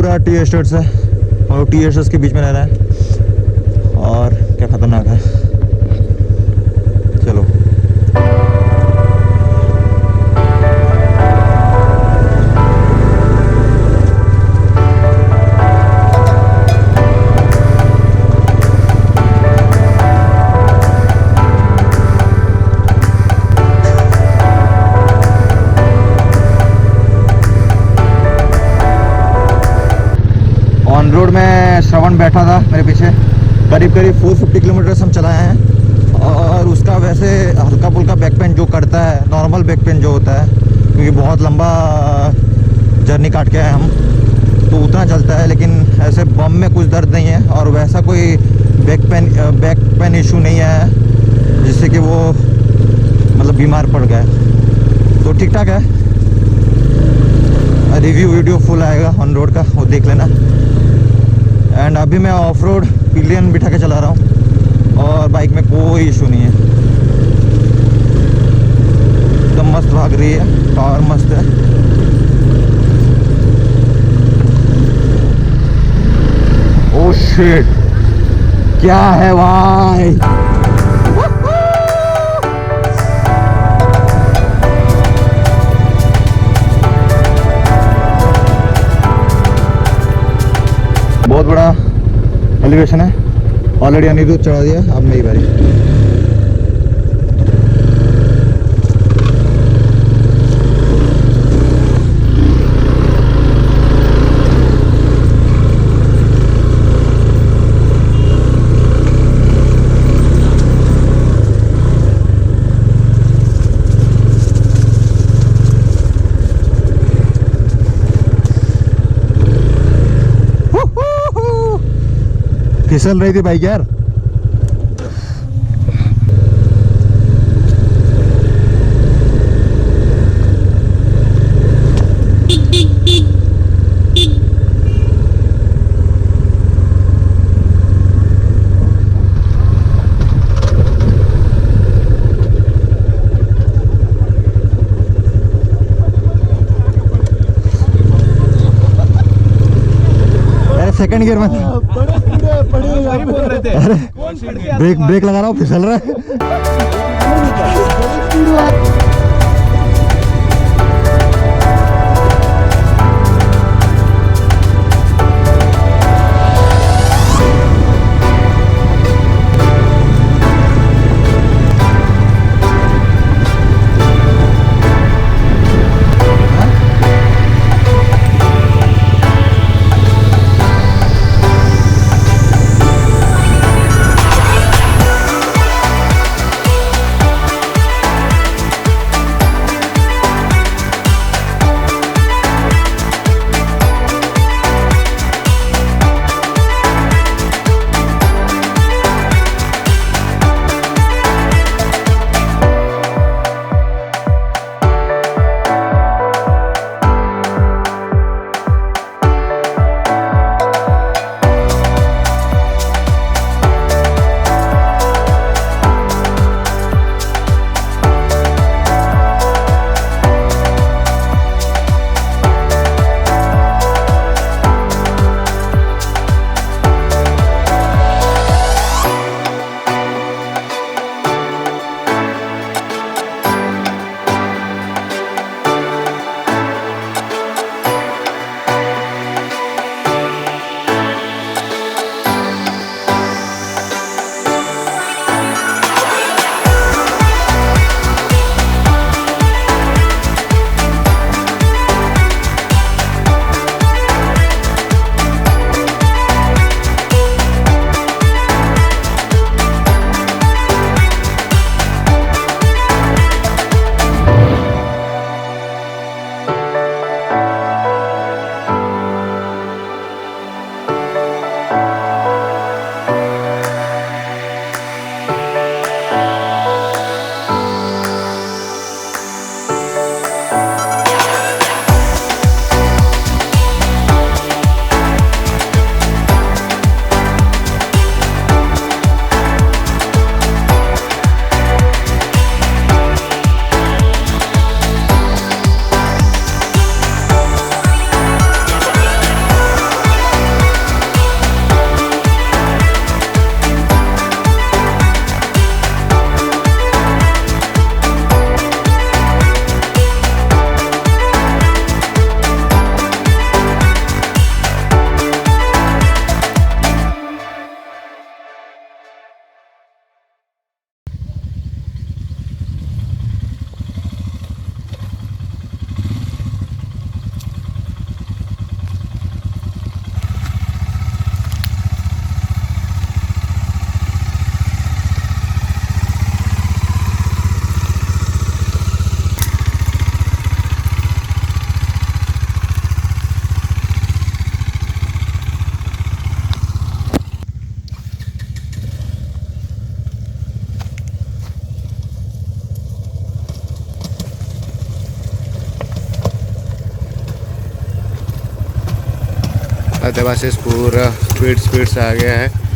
पूरा T estates है और टी एस्टेट्स के बीच में रह रहा है और क्या खतरनाक है। चलो ऑन रोड में श्रवण बैठा था मेरे पीछे। करीब 450 किलोमीटर हम चलाए हैं और उसका वैसे हल्का फुल्का बैक पेन जो करता है, नॉर्मल बैक पेन जो होता है, क्योंकि बहुत लंबा जर्नी काट के आए हम, तो उतना चलता है। लेकिन ऐसे बम में कुछ दर्द नहीं है और वैसा कोई बैक पेन इशू नहीं है जिससे कि वो मतलब बीमार पड़ गया। तो ठीक ठाक है। रिव्यू वीडियो फुल आएगा ऑन रोड का, वो देख लेना। एंड अभी मैं ऑफ रोड पिलियन बिठा के चला रहा हूँ और बाइक में कोई इशू नहीं है, एकदम मस्त भाग रही है, पावर मस्त है। ओह शिट, क्या है भाई, बहुत बड़ा एलिवेशन है। ऑलरेडी अनिरुद्ध चढ़ा दिया, अब मेरी बारी। फिसल रही थी बाइक यार। सेकंड गियर में अरे ब्रेक लगा रहा हूँ, फिसल रहा है। अदरवाइज पूरा स्पीड से आ गया है।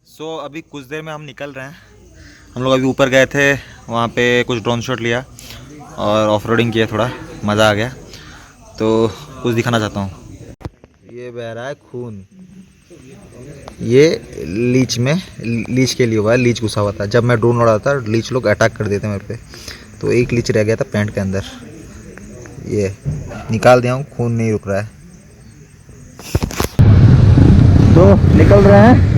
तो अभी कुछ देर में हम निकल रहे हैं। हम लोग अभी ऊपर गए थे, वहाँ पे कुछ ड्रोन शॉट लिया और ऑफ रोडिंग किया, थोड़ा मज़ा आ गया। तो कुछ दिखाना चाहता हूँ। ये बह रहा है खून, ये लीच के लिए हुआ है। लीच घुसा हुआ था, जब मैं ड्रोन उड़ा था लीच लोग अटैक कर देते मेरे पे, तो एक लीच रह गया था पैंट के अंदर। ये निकाल दिया हूँ, खून नहीं रुक रहा है। तो निकल रहे हैं।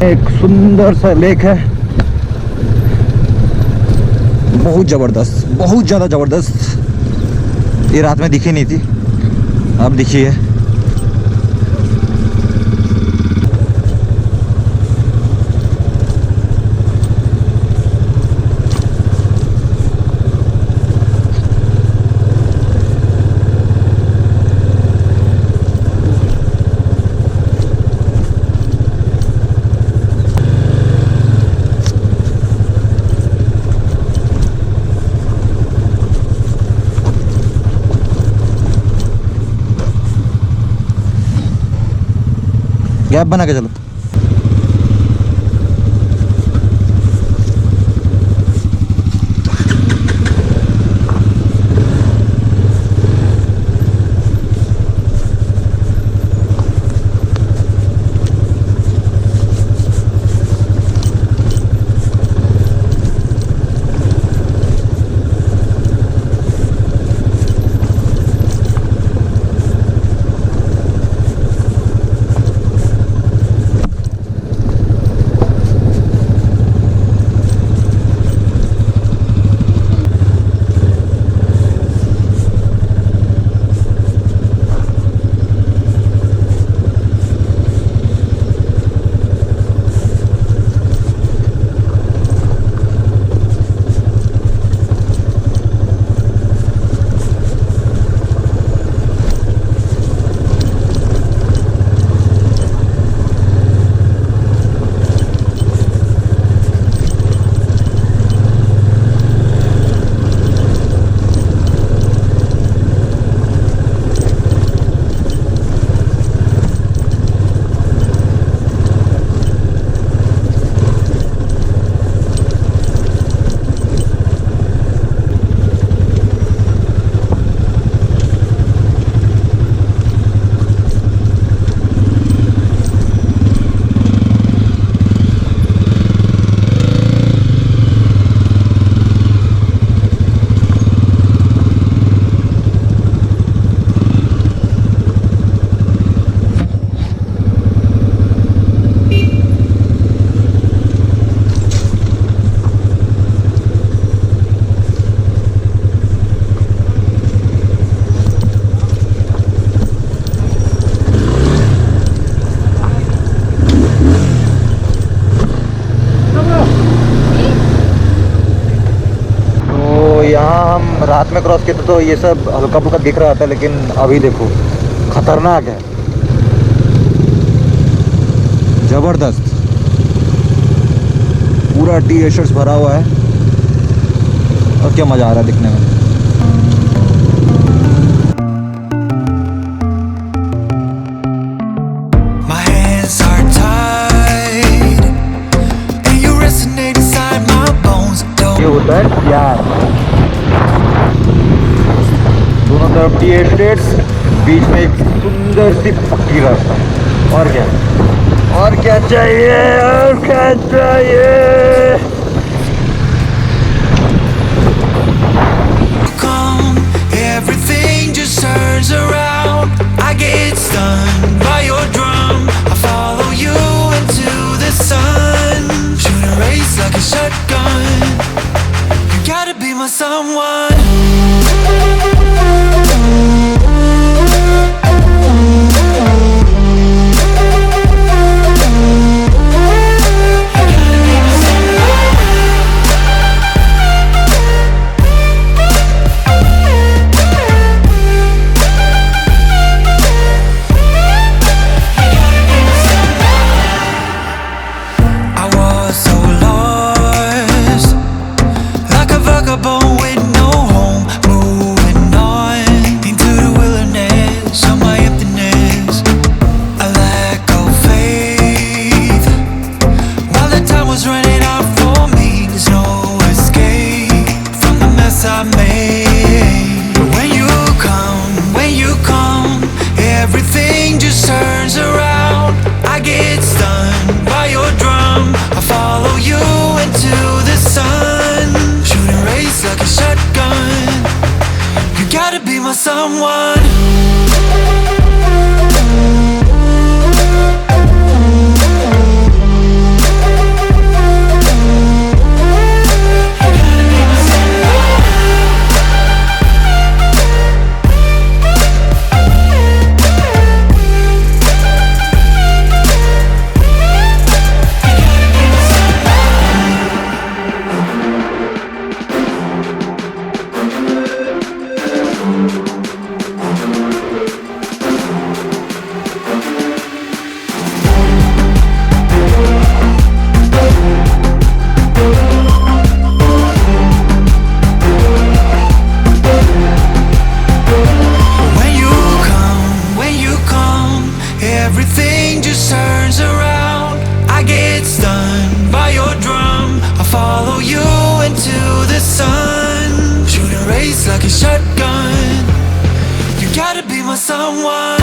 एक सुंदर सा लेक है, बहुत ज़बरदस्त, बहुत ज़्यादा ज़बरदस्त। ये रात में दिखी नहीं थी, अब दिखी है। गैप बना के चलो। वक्त तो ये सब हल्का फुल्का दिख रहा था, लेकिन अभी देखो खतरनाक है, जबरदस्त। पूरा टी एशर्ट्स भरा हुआ है और क्या मज़ा आ रहा है दिखने में। ये होता है प्यार। दोनों तरफ टी एस्टेट्स, बीच में एक सुंदर सी पक्की रास्ता। और क्या, और क्या चाहिए, और क्या चाहिए। Everything just turns around. I get stunned by your drum. I follow you into the sun. Shoot a race like a shotgun. You gotta be my someone. Everything just turns around. I get stunned by your drum. I follow you into the sun. Shoot a race like a shotgun. You gotta be my someone. Everything just turns around. I get stunned by your drum. I follow you into the sun. Shoot a race like a shotgun. You gotta be my someone.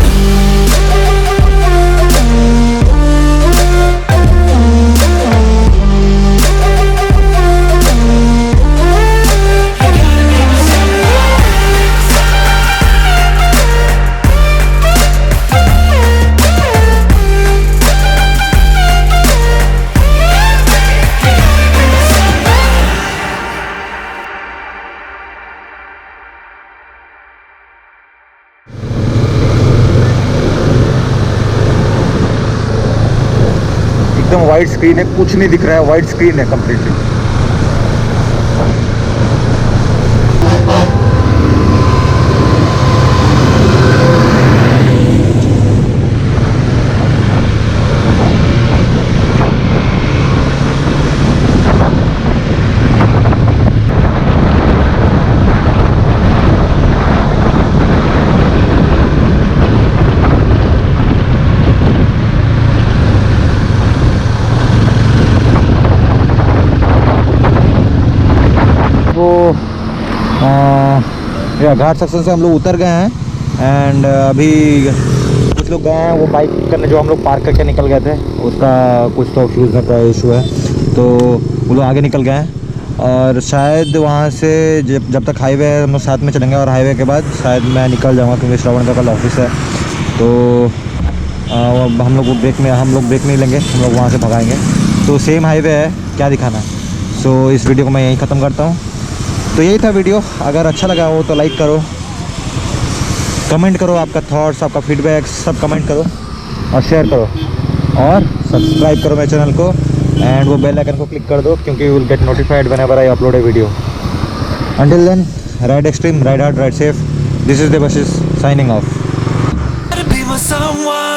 एकदम wide screen है, कुछ नहीं दिख रहा है, wide screen है completely. या घाट section से हम लोग उतर गए हैं एंड अभी कुछ लोग गए हैं वो बाइक करने, जो हम लोग पार्क करके निकल गए थे उसका कुछ तो फ्यूज़ में का इशू है, तो वो लोग आगे निकल गए हैं और शायद वहाँ से जब तक हाईवे है हम लोग साथ में चलेंगे और हाईवे के बाद शायद मैं निकल जाऊँगा क्योंकि श्रवण का कल ऑफिस है। तो हम लोग ब्रेक नहीं लेंगे, हम लोग वहाँ से भगाएंगे। तो सेम हाईवे है, क्या दिखाना है। सो इस वीडियो को मैं यहीं ख़त्म करता हूँ। तो यही था वीडियो, अगर अच्छा लगा हो तो लाइक करो, कमेंट करो, आपका थॉट्स, आपका फीडबैक सब कमेंट करो और शेयर करो और सब्सक्राइब करो मेरे चैनल को एंड वो बेल आइकन को क्लिक कर दो क्योंकि you will get notified whenever I upload a video. Until then Ride extreme, ride hard, ride safe. This is the buses signing off. To be my someone.